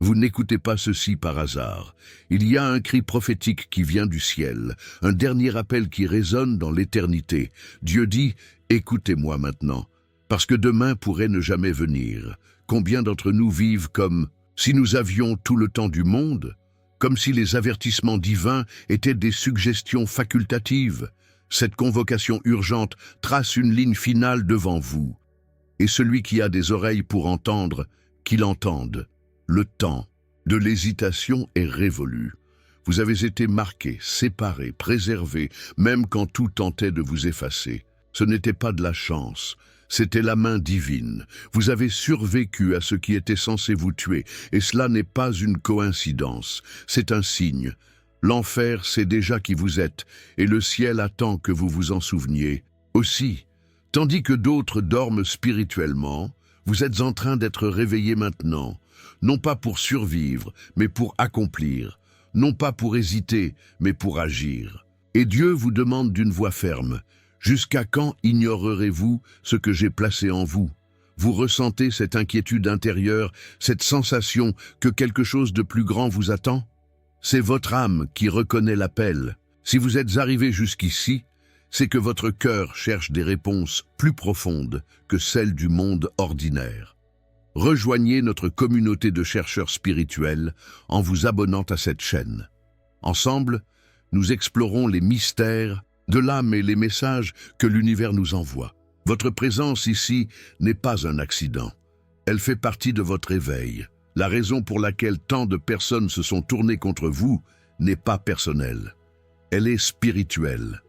Vous n'écoutez pas ceci par hasard. Il y a un cri prophétique qui vient du ciel, un dernier appel qui résonne dans l'éternité. Dieu dit, écoutez-moi maintenant, parce que demain pourrait ne jamais venir. Combien d'entre nous vivent comme si nous avions tout le temps du monde, comme si les avertissements divins étaient des suggestions facultatives. Cette convocation urgente trace une ligne finale devant vous. Et celui qui a des oreilles pour entendre, qu'il entende. Le temps de l'hésitation est révolu. Vous avez été marqués, séparés, préservés, même quand tout tentait de vous effacer. Ce n'était pas de la chance, c'était la main divine. Vous avez survécu à ce qui était censé vous tuer, et cela n'est pas une coïncidence, c'est un signe. L'enfer sait déjà qui vous êtes, et le ciel attend que vous vous en souveniez. Aussi, tandis que d'autres dorment spirituellement, vous êtes en train d'être réveillés maintenant, non pas pour survivre, mais pour accomplir, non pas pour hésiter, mais pour agir. Et Dieu vous demande d'une voix ferme, « Jusqu'à quand ignorerez-vous ce que j'ai placé en vous ?» Vous ressentez cette inquiétude intérieure, cette sensation que quelque chose de plus grand vous attend? C'est votre âme qui reconnaît l'appel. Si vous êtes arrivé jusqu'ici, c'est que votre cœur cherche des réponses plus profondes que celles du monde ordinaire. Rejoignez notre communauté de chercheurs spirituels en vous abonnant à cette chaîne. Ensemble, nous explorons les mystères de l'âme et les messages que l'univers nous envoie. Votre présence ici n'est pas un accident. Elle fait partie de votre éveil. La raison pour laquelle tant de personnes se sont tournées contre vous n'est pas personnelle. Elle est spirituelle.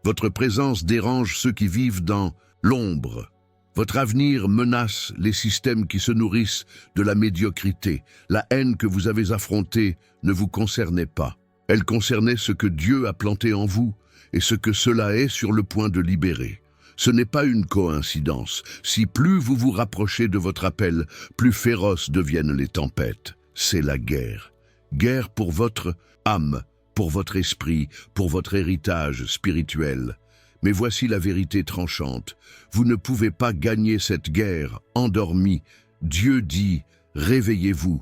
Votre présence dérange ceux qui vivent dans l'ombre. Votre avenir menace les systèmes qui se nourrissent de la médiocrité. La haine que vous avez affrontée ne vous concernait pas. Elle concernait ce que Dieu a planté en vous et ce que cela est sur le point de libérer. Ce n'est pas une coïncidence. Si plus vous vous rapprochez de votre appel, plus féroces deviennent les tempêtes. C'est la guerre. Guerre pour votre âme, pour votre esprit, pour votre héritage spirituel. Mais voici la vérité tranchante. Vous ne pouvez pas gagner cette guerre endormie. Dieu dit, réveillez-vous,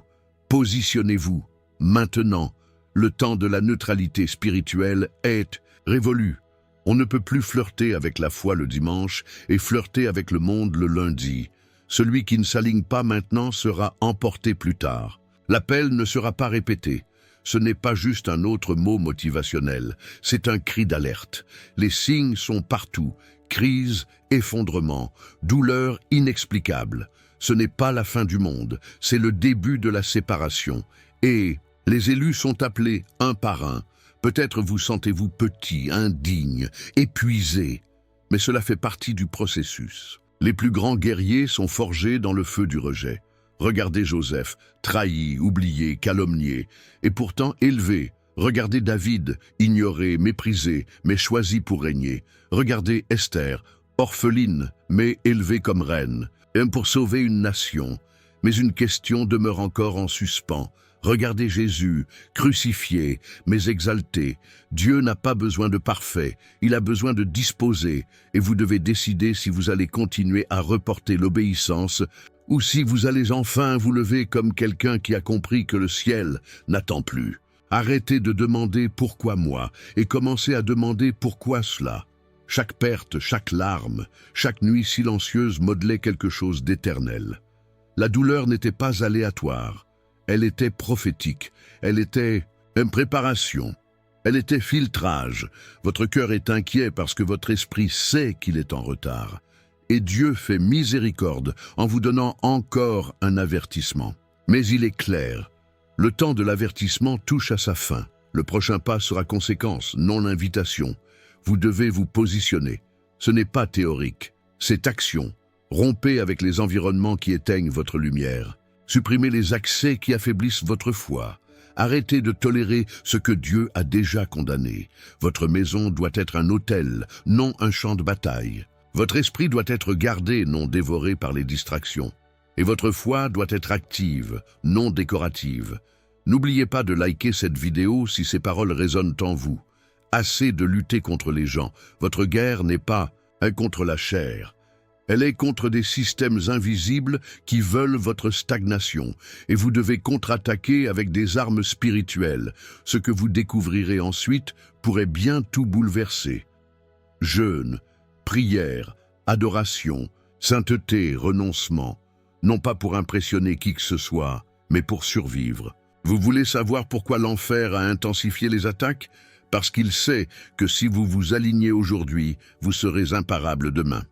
positionnez-vous. Maintenant, le temps de la neutralité spirituelle est révolu. On ne peut plus flirter avec la foi le dimanche et flirter avec le monde le lundi. Celui qui ne s'aligne pas maintenant sera emporté plus tard. L'appel ne sera pas répété. Ce n'est pas juste un autre mot motivationnel, c'est un cri d'alerte. Les signes sont partout, crise, effondrement, douleur inexplicable. Ce n'est pas la fin du monde, c'est le début de la séparation. Et les élus sont appelés un par un. Peut-être vous sentez-vous petit, indigne, épuisé, mais cela fait partie du processus. Les plus grands guerriers sont forgés dans le feu du rejet. Regardez Joseph, trahi, oublié, calomnié, et pourtant élevé. Regardez David, ignoré, méprisé, mais choisi pour régner. Regardez Esther, orpheline, mais élevée comme reine, pour sauver une nation. Mais une question demeure encore en suspens. Regardez Jésus, crucifié, mais exalté. Dieu n'a pas besoin de parfait, il a besoin de disposer, et vous devez décider si vous allez continuer à reporter l'obéissance ou si vous allez enfin vous lever comme quelqu'un qui a compris que le ciel n'attend plus. Arrêtez de demander « pourquoi moi ?» et commencez à demander « pourquoi cela ?» Chaque perte, chaque larme, chaque nuit silencieuse modelait quelque chose d'éternel. La douleur n'était pas aléatoire, elle était prophétique, elle était une préparation, elle était filtrage. Votre cœur est inquiet parce que votre esprit sait qu'il est en retard. Et Dieu fait miséricorde en vous donnant encore un avertissement. Mais il est clair, le temps de l'avertissement touche à sa fin. Le prochain pas sera conséquence, non invitation. Vous devez vous positionner. Ce n'est pas théorique, c'est action. Rompez avec les environnements qui éteignent votre lumière. Supprimez les accès qui affaiblissent votre foi. Arrêtez de tolérer ce que Dieu a déjà condamné. Votre maison doit être un autel, non un champ de bataille. Votre esprit doit être gardé, non dévoré par les distractions. Et votre foi doit être active, non décorative. N'oubliez pas de liker cette vidéo si ces paroles résonnent en vous. Assez de lutter contre les gens. Votre guerre n'est pas contre la chair. Elle est contre des systèmes invisibles qui veulent votre stagnation, et vous devez contre-attaquer avec des armes spirituelles. Ce que vous découvrirez ensuite pourrait bien tout bouleverser. Jeûne, prière, adoration, sainteté, renoncement, non pas pour impressionner qui que ce soit, mais pour survivre. Vous voulez savoir pourquoi l'enfer a intensifié les attaques? Parce qu'il sait que si vous vous alignez aujourd'hui, vous serez imparable demain.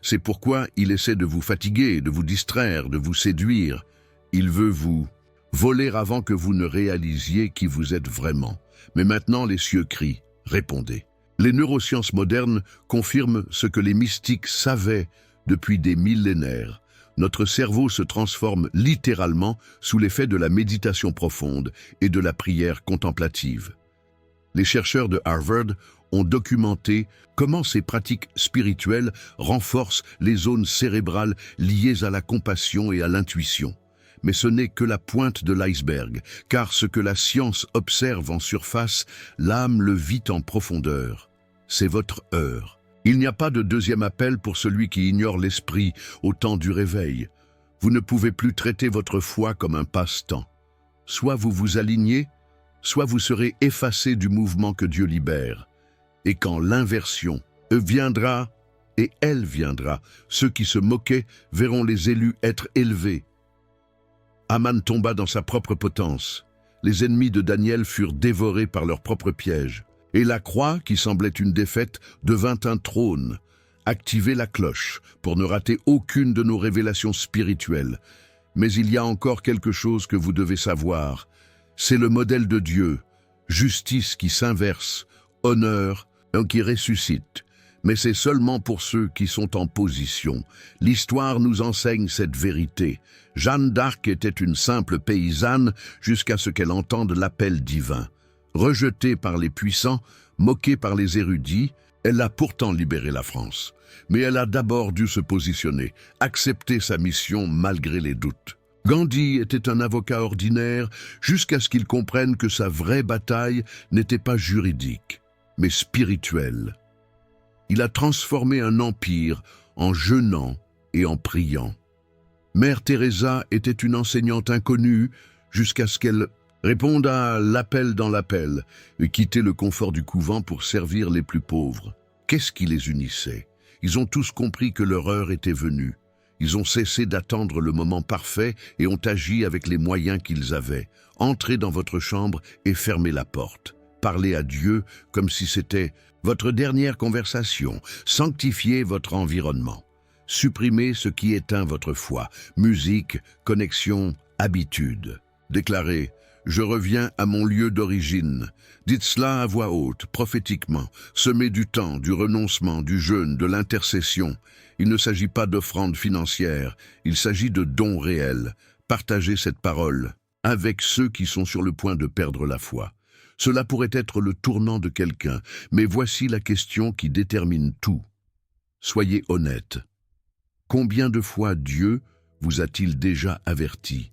C'est pourquoi il essaie de vous fatiguer, de vous distraire, de vous séduire. Il veut vous voler avant que vous ne réalisiez qui vous êtes vraiment. Mais maintenant les cieux crient, répondez. Les neurosciences modernes confirment ce que les mystiques savaient depuis des millénaires. Notre cerveau se transforme littéralement sous l'effet de la méditation profonde et de la prière contemplative. Les chercheurs de Harvard ont documenté comment ces pratiques spirituelles renforcent les zones cérébrales liées à la compassion et à l'intuition. Mais ce n'est que la pointe de l'iceberg, car ce que la science observe en surface, l'âme le vit en profondeur. C'est votre heure. Il n'y a pas de deuxième appel pour celui qui ignore l'esprit au temps du réveil. Vous ne pouvez plus traiter votre foi comme un passe-temps. Soit vous vous alignez, soit vous serez effacé du mouvement que Dieu libère. Et quand l'inversion viendra, et elle viendra, ceux qui se moquaient verront les élus être élevés. Aman tomba dans sa propre potence. Les ennemis de Daniel furent dévorés par leurs propres pièges. Et la croix, qui semblait une défaite, devint un trône. Activez la cloche pour ne rater aucune de nos révélations spirituelles. Mais il y a encore quelque chose que vous devez savoir. C'est le modèle de Dieu, justice qui s'inverse, honneur qui ressuscite. Mais c'est seulement pour ceux qui sont en position. L'histoire nous enseigne cette vérité. Jeanne d'Arc était une simple paysanne jusqu'à ce qu'elle entende l'appel divin. Rejetée par les puissants, moquée par les érudits, elle a pourtant libéré la France. Mais elle a d'abord dû se positionner, accepter sa mission malgré les doutes. Gandhi était un avocat ordinaire jusqu'à ce qu'il comprenne que sa vraie bataille n'était pas juridique, mais spirituelle. Il a transformé un empire en jeûnant et en priant. Mère Teresa était une enseignante inconnue jusqu'à ce qu'elle réponde à l'appel dans l'appel et quitter le confort du couvent pour servir les plus pauvres. Qu'est-ce qui les unissait? Ils ont tous compris que leur heure était venue. Ils ont cessé d'attendre le moment parfait et ont agi avec les moyens qu'ils avaient. Entrez dans votre chambre et fermez la porte. Parlez à Dieu comme si c'était votre dernière conversation. Sanctifiez votre environnement. Supprimez ce qui éteint votre foi. Musique, connexion, habitude. Déclarez: je reviens à mon lieu d'origine. Dites cela à voix haute, prophétiquement. Semez du temps, du renoncement, du jeûne, de l'intercession. Il ne s'agit pas d'offrandes financières, il s'agit de dons réels. Partagez cette parole avec ceux qui sont sur le point de perdre la foi. Cela pourrait être le tournant de quelqu'un, mais voici la question qui détermine tout. Soyez honnête. Combien de fois Dieu vous a-t-il déjà averti?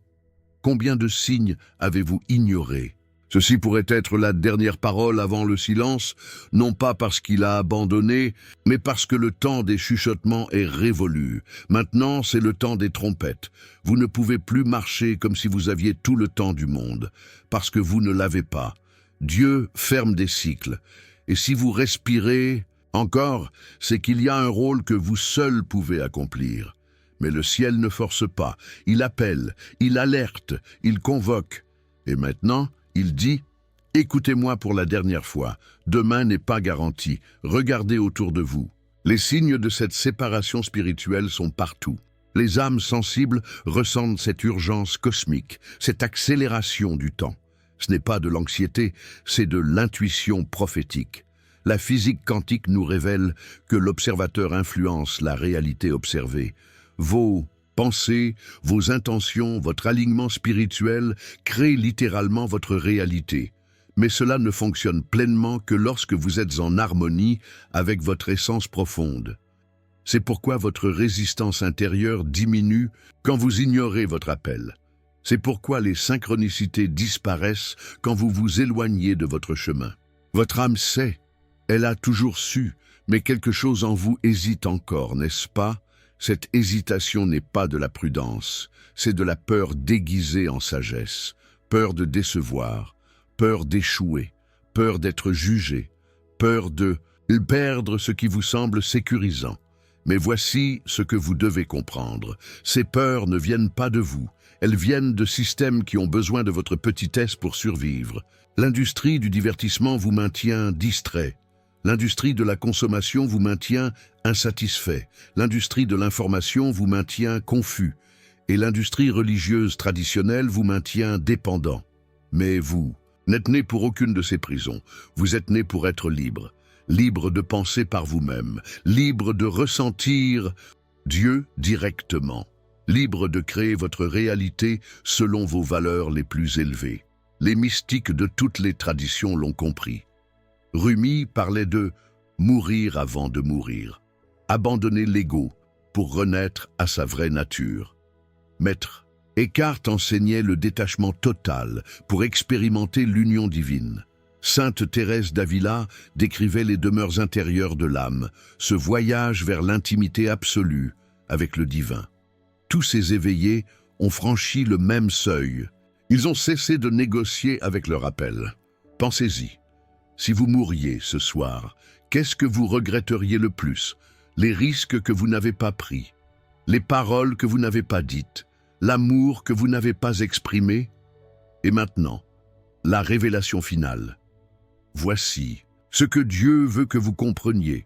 Combien de signes avez-vous ignorés? Ceci pourrait être la dernière parole avant le silence, non pas parce qu'il a abandonné, mais parce que le temps des chuchotements est révolu. Maintenant, c'est le temps des trompettes. Vous ne pouvez plus marcher comme si vous aviez tout le temps du monde, parce que vous ne l'avez pas. Dieu ferme des cycles. Et si vous respirez encore, c'est qu'il y a un rôle que vous seul pouvez accomplir. Mais le ciel ne force pas, il appelle, il alerte, il convoque. Et maintenant, il dit: écoutez-moi pour la dernière fois, demain n'est pas garanti, regardez autour de vous. Les signes de cette séparation spirituelle sont partout. Les âmes sensibles ressentent cette urgence cosmique, cette accélération du temps. Ce n'est pas de l'anxiété, c'est de l'intuition prophétique. La physique quantique nous révèle que l'observateur influence la réalité observée. Vos pensées, vos intentions, votre alignement spirituel créent littéralement votre réalité. Mais cela ne fonctionne pleinement que lorsque vous êtes en harmonie avec votre essence profonde. C'est pourquoi votre résistance intérieure diminue quand vous ignorez votre appel. C'est pourquoi les synchronicités disparaissent quand vous vous éloignez de votre chemin. Votre âme sait, elle a toujours su, mais quelque chose en vous hésite encore, n'est-ce pas? Cette hésitation n'est pas de la prudence, c'est de la peur déguisée en sagesse, peur de décevoir, peur d'échouer, peur d'être jugé, peur de perdre ce qui vous semble sécurisant. Mais voici ce que vous devez comprendre. Ces peurs ne viennent pas de vous. Elles viennent de systèmes qui ont besoin de votre petitesse pour survivre. L'industrie du divertissement vous maintient distrait. L'industrie de la consommation vous maintient insatisfait. L'industrie de l'information vous maintient confus. Et l'industrie religieuse traditionnelle vous maintient dépendant. Mais vous n'êtes né pour aucune de ces prisons. Vous êtes né pour être libre. Libre de penser par vous-même. Libre de ressentir Dieu directement. Libre de créer votre réalité selon vos valeurs les plus élevées. Les mystiques de toutes les traditions l'ont compris. Rumi parlait de « mourir avant de mourir », abandonner l'ego pour renaître à sa vraie nature. Maître Eckhart enseignait le détachement total pour expérimenter l'union divine. Sainte Thérèse d'Avila décrivait les demeures intérieures de l'âme, ce voyage vers l'intimité absolue avec le divin. Tous ces éveillés ont franchi le même seuil. Ils ont cessé de négocier avec leur appel. Pensez-y. Si vous mouriez ce soir, qu'est-ce que vous regretteriez le plus? Les risques que vous n'avez pas pris, les paroles que vous n'avez pas dites, l'amour que vous n'avez pas exprimé? Et maintenant, la révélation finale. Voici ce que Dieu veut que vous compreniez.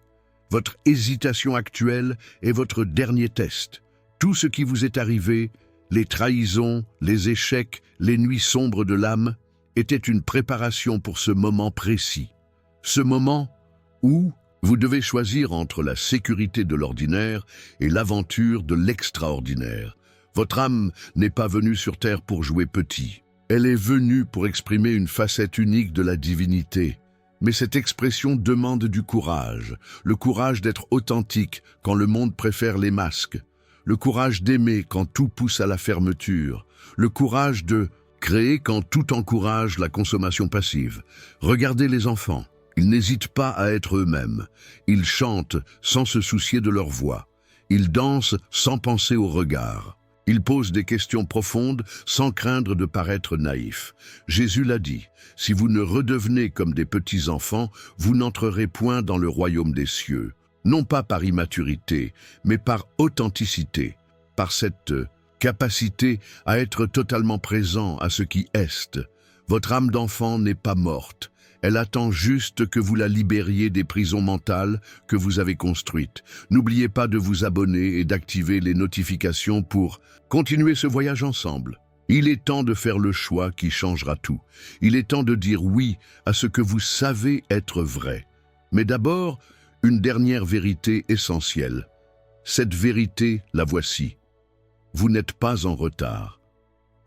Votre hésitation actuelle est votre dernier test. Tout ce qui vous est arrivé, les trahisons, les échecs, les nuits sombres de l'âme, était une préparation pour ce moment précis. Ce moment où vous devez choisir entre la sécurité de l'ordinaire et l'aventure de l'extraordinaire. Votre âme n'est pas venue sur terre pour jouer petit. Elle est venue pour exprimer une facette unique de la divinité. Mais cette expression demande du courage, le courage d'être authentique quand le monde préfère les masques, le courage d'aimer quand tout pousse à la fermeture, le courage de créer quand tout encourage la consommation passive. Regardez les enfants, ils n'hésitent pas à être eux-mêmes. Ils chantent sans se soucier de leur voix. Ils dansent sans penser au regard. Ils posent des questions profondes sans craindre de paraître naïfs. Jésus l'a dit, « Si vous ne redevenez comme des petits enfants, vous n'entrerez point dans le royaume des cieux. » Non pas par immaturité, mais par authenticité, par cette capacité à être totalement présent à ce qui est. Votre âme d'enfant n'est pas morte. Elle attend juste que vous la libériez des prisons mentales que vous avez construites. N'oubliez pas de vous abonner et d'activer les notifications pour continuer ce voyage ensemble. Il est temps de faire le choix qui changera tout. Il est temps de dire oui à ce que vous savez être vrai. Mais d'abord, une dernière vérité essentielle. Cette vérité, la voici. Vous n'êtes pas en retard.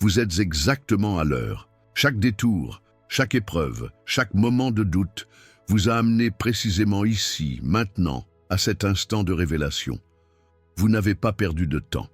Vous êtes exactement à l'heure. Chaque détour, chaque épreuve, chaque moment de doute vous a amené précisément ici, maintenant, à cet instant de révélation. Vous n'avez pas perdu de temps.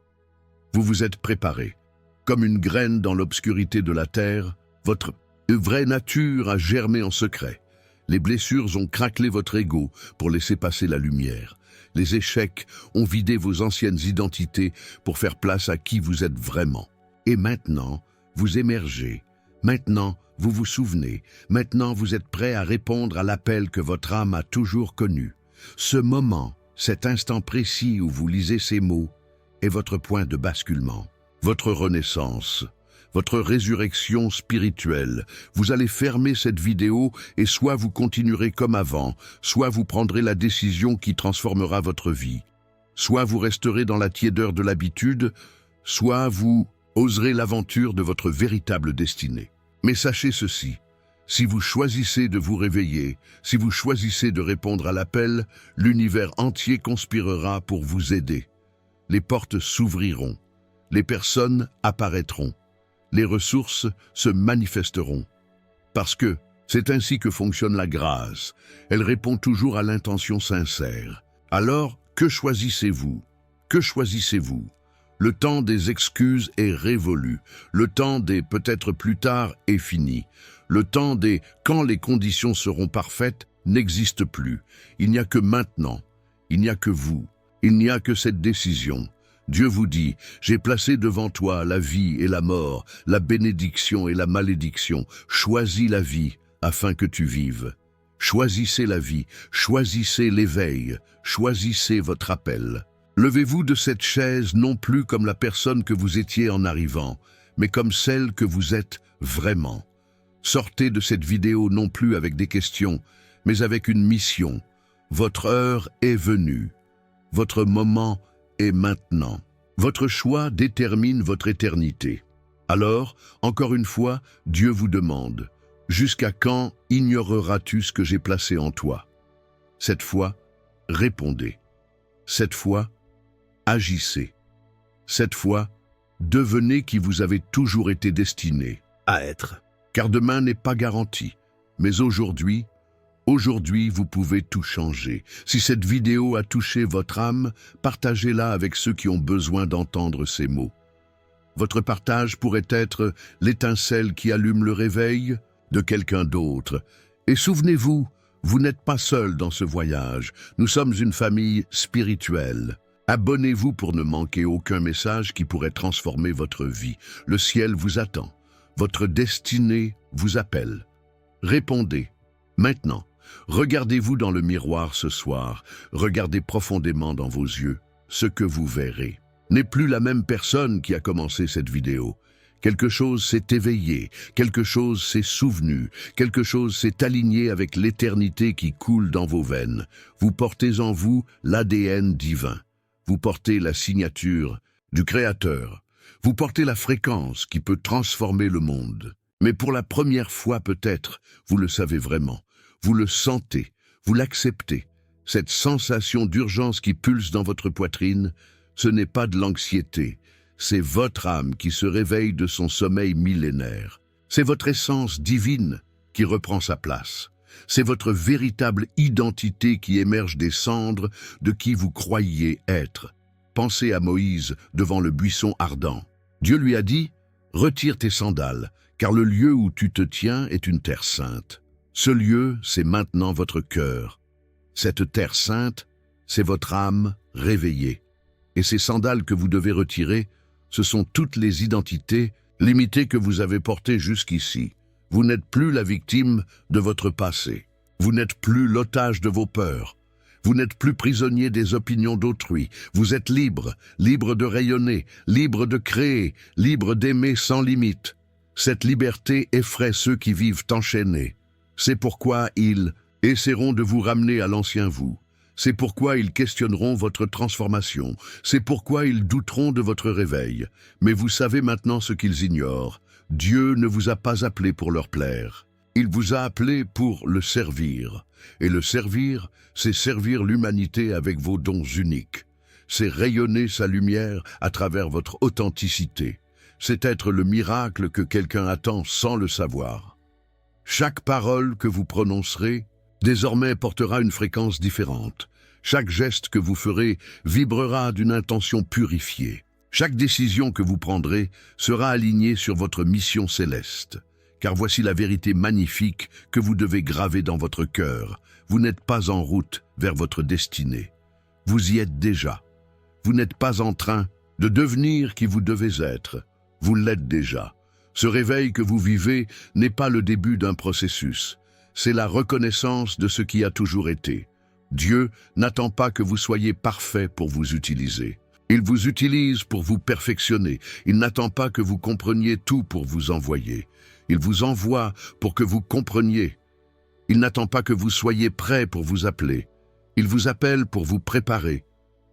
Vous vous êtes préparé. Comme une graine dans l'obscurité de la terre, votre vraie nature a germé en secret. Les blessures ont craquelé votre ego pour laisser passer la lumière. Les échecs ont vidé vos anciennes identités pour faire place à qui vous êtes vraiment. Et maintenant, vous émergez. Maintenant, vous vous souvenez. Maintenant, vous êtes prêt à répondre à l'appel que votre âme a toujours connu. Ce moment, cet instant précis où vous lisez ces mots, est votre point de basculement, votre renaissance, votre résurrection spirituelle. Vous allez fermer cette vidéo et soit vous continuerez comme avant, soit vous prendrez la décision qui transformera votre vie. Soit vous resterez dans la tiédeur de l'habitude, soit vous oserez l'aventure de votre véritable destinée. Mais sachez ceci, si vous choisissez de vous réveiller, si vous choisissez de répondre à l'appel, l'univers entier conspirera pour vous aider. Les portes s'ouvriront, les personnes apparaîtront, les ressources se manifesteront. Parce que c'est ainsi que fonctionne la grâce. Elle répond toujours à l'intention sincère. Alors, que choisissez-vous? Que choisissez-vous? Le temps des excuses est révolu. Le temps des peut-être plus tard est fini. Le temps des quand les conditions seront parfaites n'existe plus. Il n'y a que maintenant. Il n'y a que vous. Il n'y a que cette décision. Dieu vous dit, j'ai placé devant toi la vie et la mort, la bénédiction et la malédiction. Choisis la vie afin que tu vives. Choisissez la vie, choisissez l'éveil, choisissez votre appel. Levez-vous de cette chaise non plus comme la personne que vous étiez en arrivant, mais comme celle que vous êtes vraiment. Sortez de cette vidéo non plus avec des questions, mais avec une mission. Votre heure est venue. Votre moment est maintenant. Votre choix détermine votre éternité. Alors, encore une fois, Dieu vous demande, jusqu'à quand ignoreras-tu ce que j'ai placé en toi? Cette fois, répondez. Cette fois, agissez. Cette fois, devenez qui vous avez toujours été destiné à être. Car demain n'est pas garanti, mais aujourd'hui, vous pouvez tout changer. Si cette vidéo a touché votre âme, partagez-la avec ceux qui ont besoin d'entendre ces mots. Votre partage pourrait être l'étincelle qui allume le réveil de quelqu'un d'autre. Et souvenez-vous, vous n'êtes pas seul dans ce voyage. Nous sommes une famille spirituelle. Abonnez-vous pour ne manquer aucun message qui pourrait transformer votre vie. Le ciel vous attend. Votre destinée vous appelle. Répondez. Maintenant, regardez-vous dans le miroir ce soir. Regardez profondément dans vos yeux. Ce que vous verrez n'est plus la même personne qui a commencé cette vidéo. Quelque chose s'est éveillé, quelque chose s'est souvenu, quelque chose s'est aligné avec l'éternité qui coule dans vos veines. Vous portez en vous l'ADN divin. Vous portez la signature du Créateur. Vous portez la fréquence qui peut transformer le monde. Mais pour la première fois peut-être, vous le savez vraiment. Vous le sentez, vous l'acceptez. Cette sensation d'urgence qui pulse dans votre poitrine, ce n'est pas de l'anxiété. C'est votre âme qui se réveille de son sommeil millénaire. C'est votre essence divine qui reprend sa place. C'est votre véritable identité qui émerge des cendres de qui vous croyiez être. Pensez à Moïse devant le buisson ardent. Dieu lui a dit « Retire tes sandales, car le lieu où tu te tiens est une terre sainte. » Ce lieu, c'est maintenant votre cœur. Cette terre sainte, c'est votre âme réveillée. Et ces sandales que vous devez retirer, ce sont toutes les identités limitées que vous avez portées jusqu'ici. Vous n'êtes plus la victime de votre passé. Vous n'êtes plus l'otage de vos peurs. Vous n'êtes plus prisonnier des opinions d'autrui. Vous êtes libre, libre de rayonner, libre de créer, libre d'aimer sans limite. Cette liberté effraie ceux qui vivent enchaînés. C'est pourquoi ils essaieront de vous ramener à l'ancien vous. C'est pourquoi ils questionneront votre transformation. C'est pourquoi ils douteront de votre réveil. Mais vous savez maintenant ce qu'ils ignorent. Dieu ne vous a pas appelé pour leur plaire. Il vous a appelé pour le servir. Et le servir, c'est servir l'humanité avec vos dons uniques. C'est rayonner sa lumière à travers votre authenticité. C'est être le miracle que quelqu'un attend sans le savoir. Chaque parole que vous prononcerez, désormais portera une fréquence différente. Chaque geste que vous ferez vibrera d'une intention purifiée. Chaque décision que vous prendrez sera alignée sur votre mission céleste. Car voici la vérité magnifique que vous devez graver dans votre cœur. Vous n'êtes pas en route vers votre destinée. Vous y êtes déjà. Vous n'êtes pas en train de devenir qui vous devez être. Vous l'êtes déjà. Ce réveil que vous vivez n'est pas le début d'un processus. C'est la reconnaissance de ce qui a toujours été. Dieu n'attend pas que vous soyez parfait pour vous utiliser. Il vous utilise pour vous perfectionner. Il n'attend pas que vous compreniez tout pour vous envoyer. Il vous envoie pour que vous compreniez. Il n'attend pas que vous soyez prêt pour vous appeler. Il vous appelle pour vous préparer.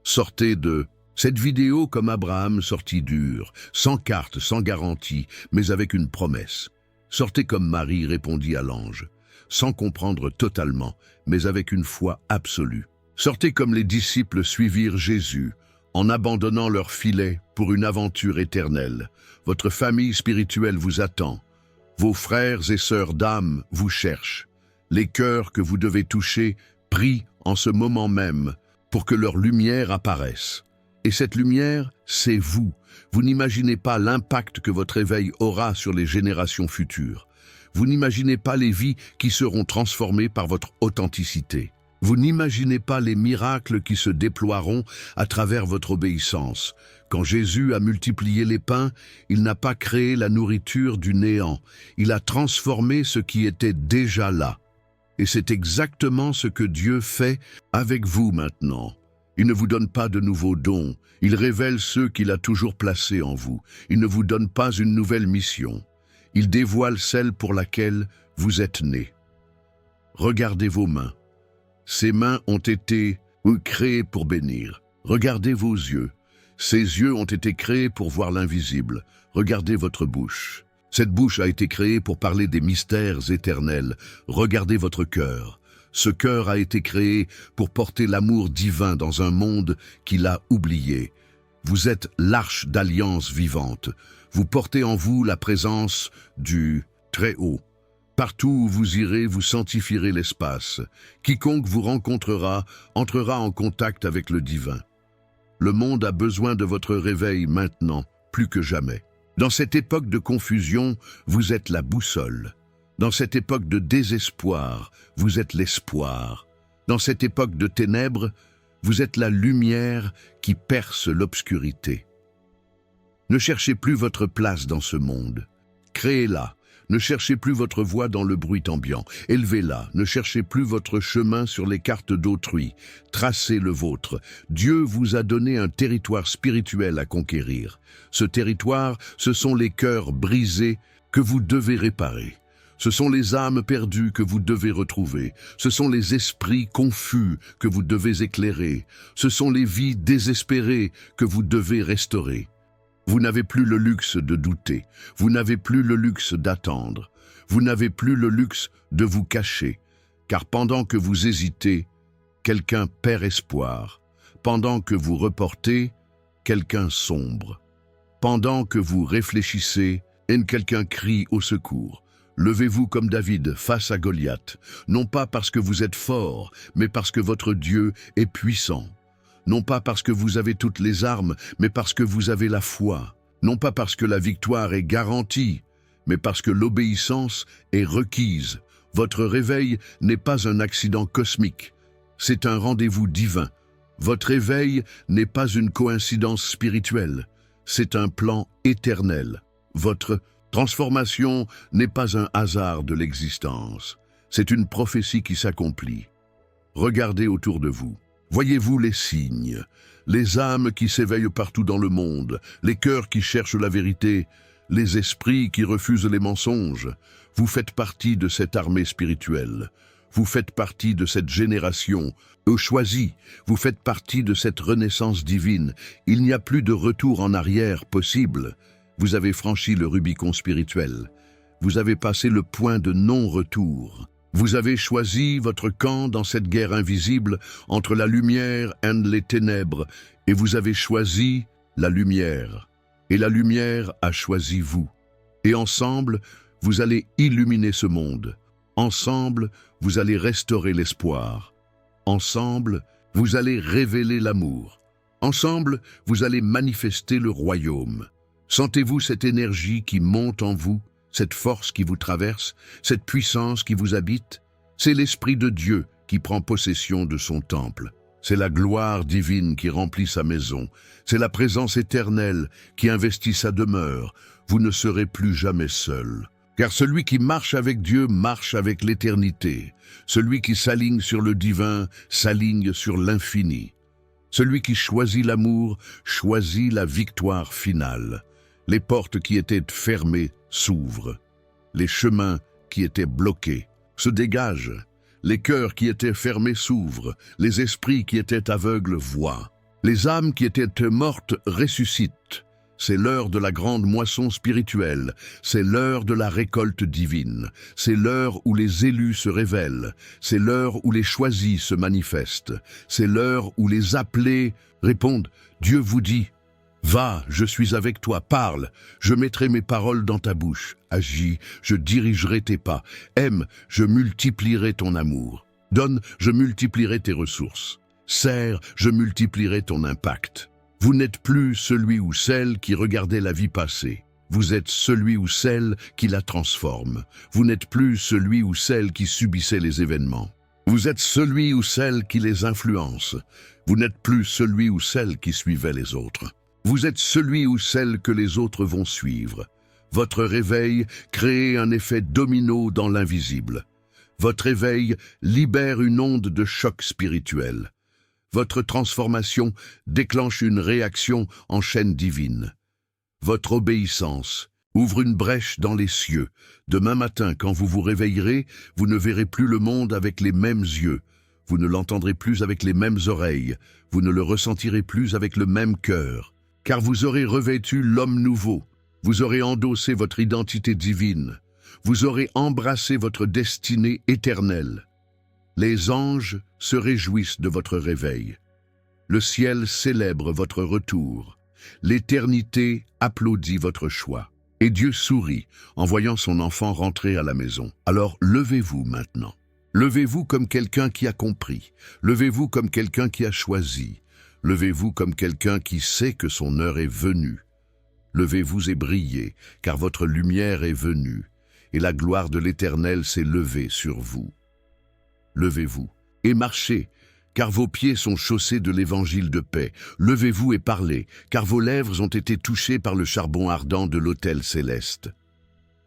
Sortez de cette vidéo comme Abraham sortit d'Ur, sans carte, sans garantie, mais avec une promesse. Sortez comme Marie répondit à l'ange, sans comprendre totalement, mais avec une foi absolue. Sortez comme les disciples suivirent Jésus, en abandonnant leur filet pour une aventure éternelle. Votre famille spirituelle vous attend. Vos frères et sœurs d'âme vous cherchent. Les cœurs que vous devez toucher prient en ce moment même pour que leur lumière apparaisse. Et cette lumière, c'est vous. Vous n'imaginez pas l'impact que votre éveil aura sur les générations futures. Vous n'imaginez pas les vies qui seront transformées par votre authenticité. Vous n'imaginez pas les miracles qui se déploieront à travers votre obéissance. Quand Jésus a multiplié les pains, il n'a pas créé la nourriture du néant. Il a transformé ce qui était déjà là. Et c'est exactement ce que Dieu fait avec vous maintenant. Il ne vous donne pas de nouveaux dons. Il révèle ceux qu'il a toujours placés en vous. Il ne vous donne pas une nouvelle mission. Il dévoile celle pour laquelle vous êtes né. Regardez vos mains. Ces mains ont été créées pour bénir. Regardez vos yeux. Ces yeux ont été créés pour voir l'invisible. Regardez votre bouche. Cette bouche a été créée pour parler des mystères éternels. Regardez votre cœur. Ce cœur a été créé pour porter l'amour divin dans un monde qui l'a oublié. Vous êtes l'arche d'alliance vivante. Vous portez en vous la présence du Très-Haut. Partout où vous irez, vous sanctifierez l'espace. Quiconque vous rencontrera entrera en contact avec le divin. Le monde a besoin de votre réveil maintenant, plus que jamais. Dans cette époque de confusion, vous êtes la boussole. Dans cette époque de désespoir, vous êtes l'espoir. Dans cette époque de ténèbres, vous êtes la lumière qui perce l'obscurité. Ne cherchez plus votre place dans ce monde. Créez-la. Ne cherchez plus votre voix dans le bruit ambiant. Élevez-la. Ne cherchez plus votre chemin sur les cartes d'autrui. Tracez le vôtre. Dieu vous a donné un territoire spirituel à conquérir. Ce territoire, ce sont les cœurs brisés que vous devez réparer. Ce sont les âmes perdues que vous devez retrouver. Ce sont les esprits confus que vous devez éclairer. Ce sont les vies désespérées que vous devez restaurer. Vous n'avez plus le luxe de douter. Vous n'avez plus le luxe d'attendre. Vous n'avez plus le luxe de vous cacher. Car pendant que vous hésitez, quelqu'un perd espoir. Pendant que vous reportez, quelqu'un sombre. Pendant que vous réfléchissez, quelqu'un crie au secours. Levez-vous comme David face à Goliath, non pas parce que vous êtes fort, mais parce que votre Dieu est puissant. Non pas parce que vous avez toutes les armes, mais parce que vous avez la foi. Non pas parce que la victoire est garantie, mais parce que l'obéissance est requise. Votre réveil n'est pas un accident cosmique, c'est un rendez-vous divin. Votre réveil n'est pas une coïncidence spirituelle, c'est un plan éternel. Votre transformation n'est pas un hasard de l'existence, c'est une prophétie qui s'accomplit. Regardez autour de vous. Voyez-vous les signes, les âmes qui s'éveillent partout dans le monde, les cœurs qui cherchent la vérité, les esprits qui refusent les mensonges. Vous faites partie de cette armée spirituelle. Vous faites partie de cette génération choisie. Vous faites partie de cette renaissance divine. Il n'y a plus de retour en arrière possible. Vous avez franchi le Rubicon spirituel. Vous avez passé le point de non-retour. Vous avez choisi votre camp dans cette guerre invisible entre la lumière et les ténèbres, et vous avez choisi la lumière. Et la lumière a choisi vous. Et ensemble, vous allez illuminer ce monde. Ensemble, vous allez restaurer l'espoir. Ensemble, vous allez révéler l'amour. Ensemble, vous allez manifester le royaume. Sentez-vous cette énergie qui monte en vous? Cette force qui vous traverse, cette puissance qui vous habite, c'est l'Esprit de Dieu qui prend possession de son temple. C'est la gloire divine qui remplit sa maison. C'est la présence éternelle qui investit sa demeure. Vous ne serez plus jamais seul. Car celui qui marche avec Dieu marche avec l'éternité. Celui qui s'aligne sur le divin s'aligne sur l'infini. Celui qui choisit l'amour choisit la victoire finale. Les portes qui étaient fermées s'ouvrent. Les chemins qui étaient bloqués se dégagent. Les cœurs qui étaient fermés s'ouvrent. Les esprits qui étaient aveugles voient. Les âmes qui étaient mortes ressuscitent. C'est l'heure de la grande moisson spirituelle. C'est l'heure de la récolte divine. C'est l'heure où les élus se révèlent. C'est l'heure où les choisis se manifestent. C'est l'heure où les appelés répondent « Dieu vous dit ». Va, je suis avec toi, parle, je mettrai mes paroles dans ta bouche. Agis, je dirigerai tes pas. Aime, je multiplierai ton amour. Donne, je multiplierai tes ressources. Serre, je multiplierai ton impact. Vous n'êtes plus celui ou celle qui regardait la vie passer. Vous êtes celui ou celle qui la transforme. Vous n'êtes plus celui ou celle qui subissait les événements. Vous êtes celui ou celle qui les influence. Vous n'êtes plus celui ou celle qui suivait les autres. Vous êtes celui ou celle que les autres vont suivre. Votre réveil crée un effet domino dans l'invisible. Votre réveil libère une onde de choc spirituel. Votre transformation déclenche une réaction en chaîne divine. Votre obéissance ouvre une brèche dans les cieux. Demain matin, quand vous vous réveillerez, vous ne verrez plus le monde avec les mêmes yeux. Vous ne l'entendrez plus avec les mêmes oreilles. Vous ne le ressentirez plus avec le même cœur. Car vous aurez revêtu l'homme nouveau. Vous aurez endossé votre identité divine. Vous aurez embrassé votre destinée éternelle. Les anges se réjouissent de votre réveil. Le ciel célèbre votre retour. L'éternité applaudit votre choix. Et Dieu sourit en voyant son enfant rentrer à la maison. Alors levez-vous maintenant. Levez-vous comme quelqu'un qui a compris. Levez-vous comme quelqu'un qui a choisi. Levez-vous comme quelqu'un qui sait que son heure est venue. Levez-vous et brillez, car votre lumière est venue, et la gloire de l'Éternel s'est levée sur vous. Levez-vous et marchez, car vos pieds sont chaussés de l'évangile de paix. Levez-vous et parlez, car vos lèvres ont été touchées par le charbon ardent de l'autel céleste.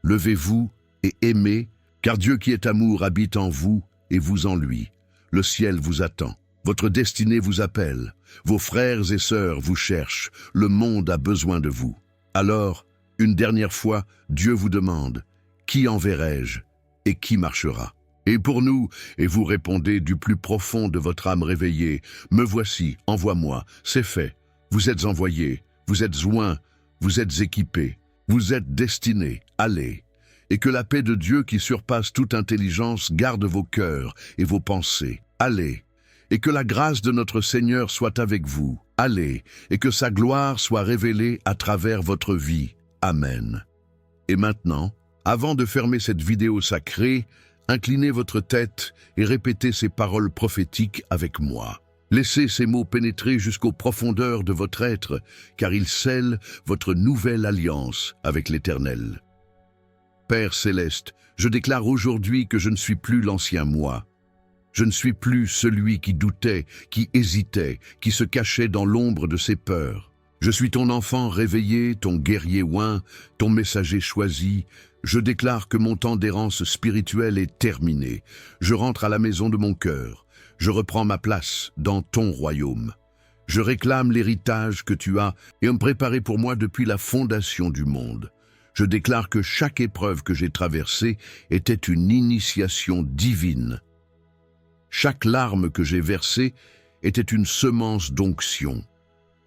Levez-vous et aimez, car Dieu qui est amour habite en vous et vous en lui. Le ciel vous attend. Votre destinée vous appelle. Vos frères et sœurs vous cherchent. Le monde a besoin de vous. Alors, une dernière fois, Dieu vous demande, « Qui enverrai-je et qui marchera ?» Et pour nous, et vous répondez du plus profond de votre âme réveillée, « Me voici, envoie-moi, c'est fait. Vous êtes envoyés, vous êtes oints, vous êtes équipés, vous êtes destinés, allez. » Et que la paix de Dieu qui surpasse toute intelligence garde vos cœurs et vos pensées. Allez. Et que la grâce de notre Seigneur soit avec vous. Allez. Et que sa gloire soit révélée à travers votre vie. Amen. Et maintenant, avant de fermer cette vidéo sacrée, inclinez votre tête et répétez ces paroles prophétiques avec moi. Laissez ces mots pénétrer jusqu'aux profondeurs de votre être, car ils scellent votre nouvelle alliance avec l'Éternel. Père céleste, je déclare aujourd'hui que je ne suis plus l'ancien moi. Je ne suis plus celui qui doutait, qui hésitait, qui se cachait dans l'ombre de ses peurs. Je suis ton enfant réveillé, ton guerrier oint, ton messager choisi. Je déclare que mon temps d'errance spirituelle est terminé. Je rentre à la maison de mon cœur. Je reprends ma place dans ton royaume. Je réclame l'héritage que tu as et me préparé pour moi depuis la fondation du monde. Je déclare que chaque épreuve que j'ai traversée était une initiation divine. Chaque larme que j'ai versée était une semence d'onction.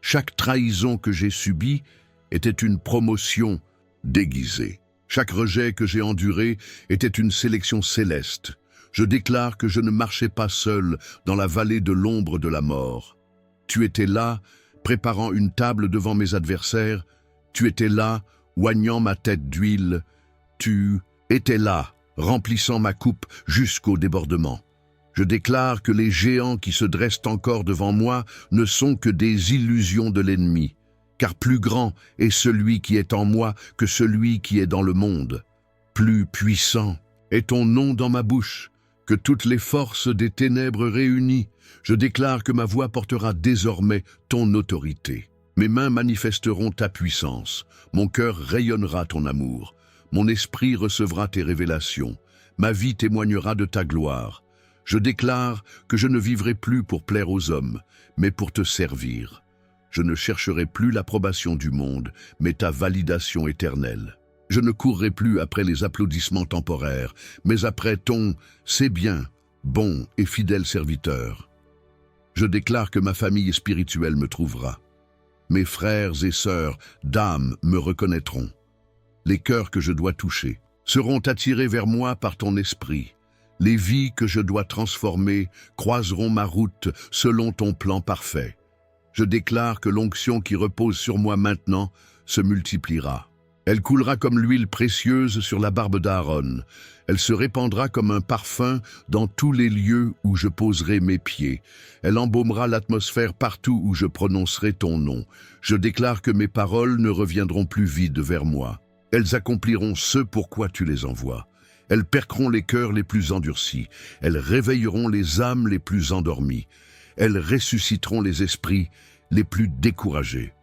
Chaque trahison que j'ai subie était une promotion déguisée. Chaque rejet que j'ai enduré était une sélection céleste. Je déclare que je ne marchais pas seul dans la vallée de l'ombre de la mort. Tu étais là, préparant une table devant mes adversaires. Tu étais là, oignant ma tête d'huile. Tu étais là, remplissant ma coupe jusqu'au débordement. Je déclare que les géants qui se dressent encore devant moi ne sont que des illusions de l'ennemi, car plus grand est celui qui est en moi que celui qui est dans le monde. Plus puissant est ton nom dans ma bouche que toutes les forces des ténèbres réunies. Je déclare que ma voix portera désormais ton autorité. Mes mains manifesteront ta puissance, mon cœur rayonnera ton amour, mon esprit recevra tes révélations, ma vie témoignera de ta gloire. Je déclare que je ne vivrai plus pour plaire aux hommes, mais pour te servir. Je ne chercherai plus l'approbation du monde, mais ta validation éternelle. Je ne courrai plus après les applaudissements temporaires, mais après ton « c'est bien, bon et fidèle serviteur ». Je déclare que ma famille spirituelle me trouvera. Mes frères et sœurs d'âme me reconnaîtront. Les cœurs que je dois toucher seront attirés vers moi par ton esprit. Les vies que je dois transformer croiseront ma route selon ton plan parfait. Je déclare que l'onction qui repose sur moi maintenant se multipliera. Elle coulera comme l'huile précieuse sur la barbe d'Aaron. Elle se répandra comme un parfum dans tous les lieux où je poserai mes pieds. Elle embaumera l'atmosphère partout où je prononcerai ton nom. Je déclare que mes paroles ne reviendront plus vides vers moi. Elles accompliront ce pourquoi tu les envoies. Elles perceront les cœurs les plus endurcis. Elles réveilleront les âmes les plus endormies. Elles ressusciteront les esprits les plus découragés.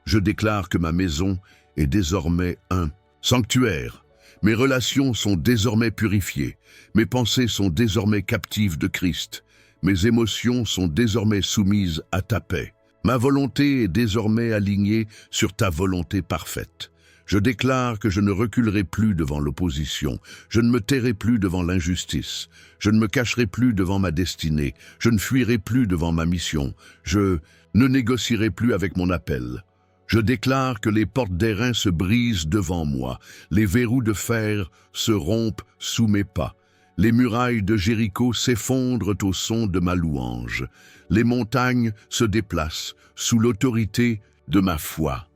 Je déclare que ma maison est désormais un sanctuaire. Mes relations sont désormais purifiées. Mes pensées sont désormais captives de Christ. Mes émotions sont désormais soumises à ta paix. Ma volonté est désormais alignée sur ta volonté parfaite. Je déclare que je ne reculerai plus devant l'opposition. Je ne me tairai plus devant l'injustice. Je ne me cacherai plus devant ma destinée. Je ne fuirai plus devant ma mission. Je ne négocierai plus avec mon appel. Je déclare que les portes d'airain se brisent devant moi. Les verrous de fer se rompent sous mes pas. Les murailles de Jéricho s'effondrent au son de ma louange. Les montagnes se déplacent sous l'autorité de ma foi.